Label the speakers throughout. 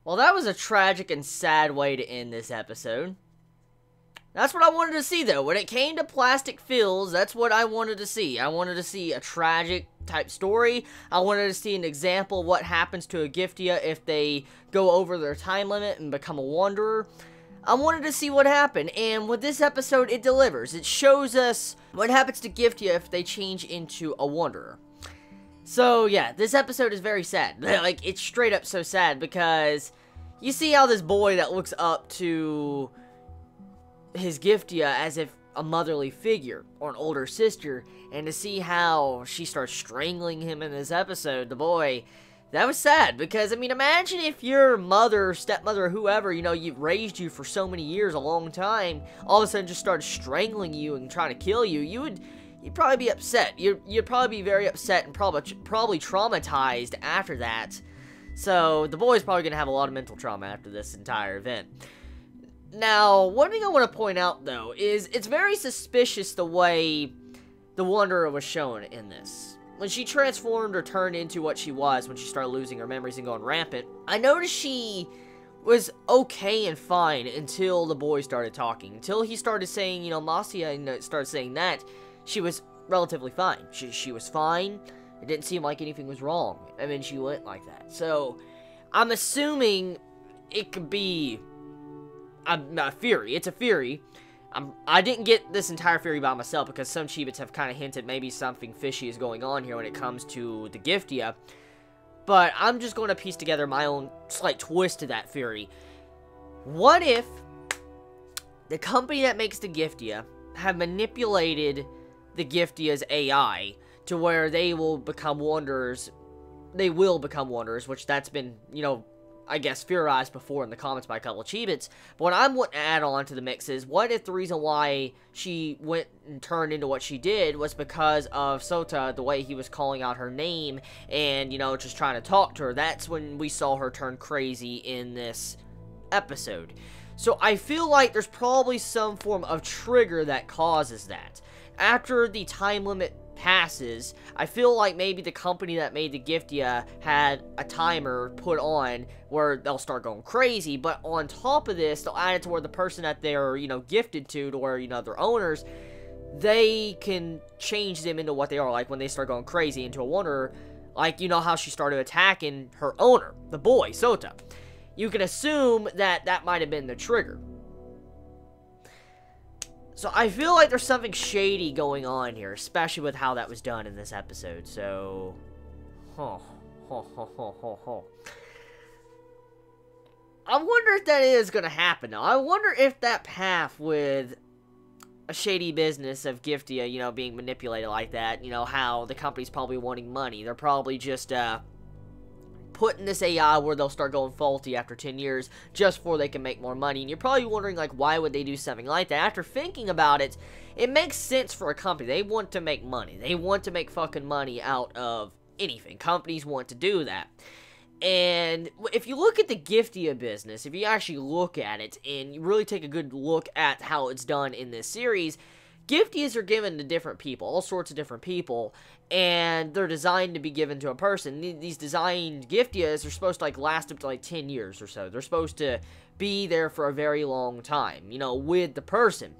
Speaker 1: Well, that was a tragic and sad way to end this episode. That's what I wanted to see, though. When it came to plastic fills, that's what I wanted to see. I wanted to see a tragic type story. I wanted to see an example of what happens to a Giftia if they go over their time limit and become a wanderer. I wanted to see what happened, and with this episode, it delivers. It shows us what happens to Giftia if they change into a wanderer. So, yeah, this episode is very sad. Like, it's straight up so sad, because you see how this boy that looks up to his Giftia as if a motherly figure, or an older sister, and to see how she starts strangling him in this episode, the boy, that was sad, because, I mean, imagine if your mother, stepmother, whoever, you know, you've raised you for so many years, a long time, all of a sudden just started strangling you and trying to kill you, you'd probably be upset. You'd probably be very upset and probably traumatized after that. So, the boy's probably going to have a lot of mental trauma after this entire event. Now, one thing I want to point out, though, is it's very suspicious the way the Wanderer was shown in this. When she transformed or turned into what she was, when she started losing her memories and going rampant, I noticed she was okay and fine until the boy started talking. Until he started saying, you know, Masia, and started saying that, she was relatively fine. She was fine. It didn't seem like anything was wrong. And then she went like that. So, I'm assuming it could be a theory. It's a theory. I didn't get this entire theory by myself because some Chibits have kind of hinted maybe something fishy is going on here when it comes to the Giftia. But I'm just going to piece together my own slight twist to that theory. What if the company that makes the Giftia have manipulated the Giftia's AI to where they will become wanderers? They will become wanderers, which that's been, you know, I guess, theorized before in the comments by a couple of Chibits. But what I'm wanting to add on to the mix is, what if the reason why she went and turned into what she did was because of Sota, the way he was calling out her name and, you know, just trying to talk to her? That's when we saw her turn crazy in this episode. So I feel like there's probably some form of trigger that causes that. After the time limit passes, I feel like maybe the company that made the Giftia had a timer put on where they'll start going crazy, but on top of this, they'll add it to where the person that they're, you know, gifted to where, you know, their owners, they can change them into what they are, like when they start going crazy into a wanderer, like, you know how she started attacking her owner, the boy, Sota. You can assume that that might have been the trigger. So I feel like there's something shady going on here, especially with how that was done in this episode. So, I wonder if that is going to happen now. I wonder if that path with a shady business of Giftia, you know, being manipulated like that, you know, how the company's probably wanting money. They're probably just, putting this AI where they'll start going faulty after 10 years just before they can make more money. And you're probably wondering, like, why would they do something like that? After thinking about it, it makes sense for a company. They want to make money. They want to make fucking money out of anything. Companies want to do that. And if you look at the Giftia business, if you actually look at it and you really take a good look at how it's done in this series, Giftias are given to different people, all sorts of different people, and they're designed to be given to a person. These designed Giftias are supposed to, like, last up to, like, 10 years or so. They're supposed to be there for a very long time, you know, with the person.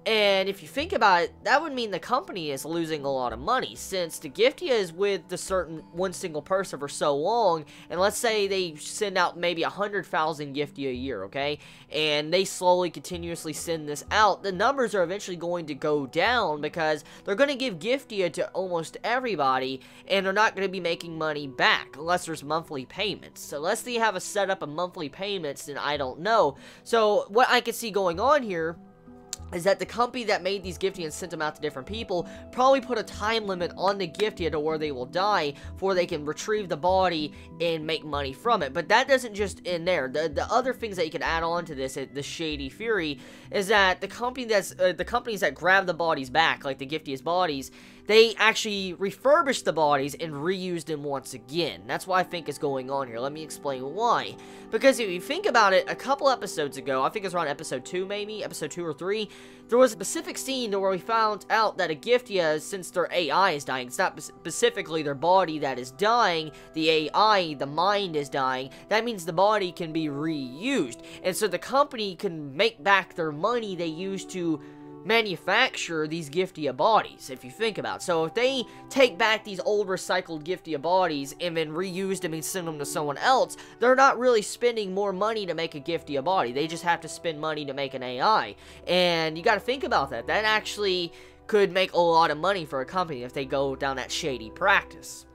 Speaker 1: And if you think about it, that would mean the company is losing a lot of money, since the Giftia is with the certain one single person for so long, and let's say they send out maybe 100,000 Giftia a year, okay? And they slowly, continuously send this out, the numbers are eventually going to go down, because they're going to give Giftia to almost everybody, and they're not going to be making money back, unless there's monthly payments. So unless they have a setup of monthly payments, then I don't know. So what I can see going on here is that the company that made these Giftia and sent them out to different people probably put a time limit on the Giftia to where they will die before they can retrieve the body and make money from it. But that doesn't just end there. The other things that you can add on to this, the shady theory, is that the company that's the companies that grab the bodies back, like the Giftia's bodies, they actually refurbished the bodies and reused them once again. That's what I think is going on here. Let me explain why. Because if you think about it, a couple episodes ago, I think it was around episode 2 maybe, episode 2 or 3, there was a specific scene where we found out that a Giftia, since their AI is dying, it's not specifically their body that is dying, the AI, the mind is dying, that means the body can be reused. And so the company can make back their money they used to manufacture these Giftia bodies, if you think about it. So if they take back these old recycled Giftia bodies and then reuse them and send them to someone else, they're not really spending more money to make a Giftia body. They just have to spend money to make an AI. And you gotta think about that. That actually could make a lot of money for a company if they go down that shady practice.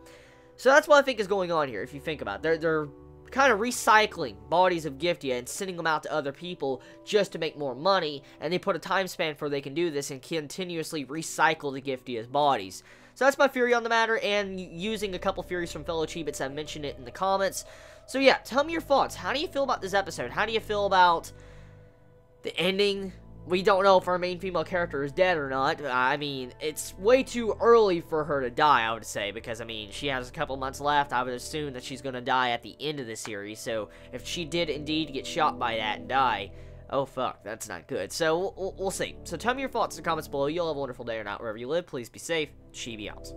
Speaker 1: So that's what I think is going on here, if you think about it. They're kind of recycling bodies of Giftia and sending them out to other people just to make more money, and they put a time span for they can do this and continuously recycle the Giftia's bodies. So that's my theory on the matter, and using a couple theories from fellow Chibits, I mentioned it in the comments. So yeah, tell me your thoughts. How do you feel about this episode? How do you feel about the ending? We don't know if our main female character is dead or not. I mean, it's way too early for her to die, I would say, because, I mean, she has a couple months left. I would assume that she's going to die at the end of the series, so if she did indeed get shot by that and die, oh, fuck, that's not good. So, we'll see. So, tell me your thoughts in the comments below. You'll have a wonderful day or not, wherever you live. Please be safe. Chibi out.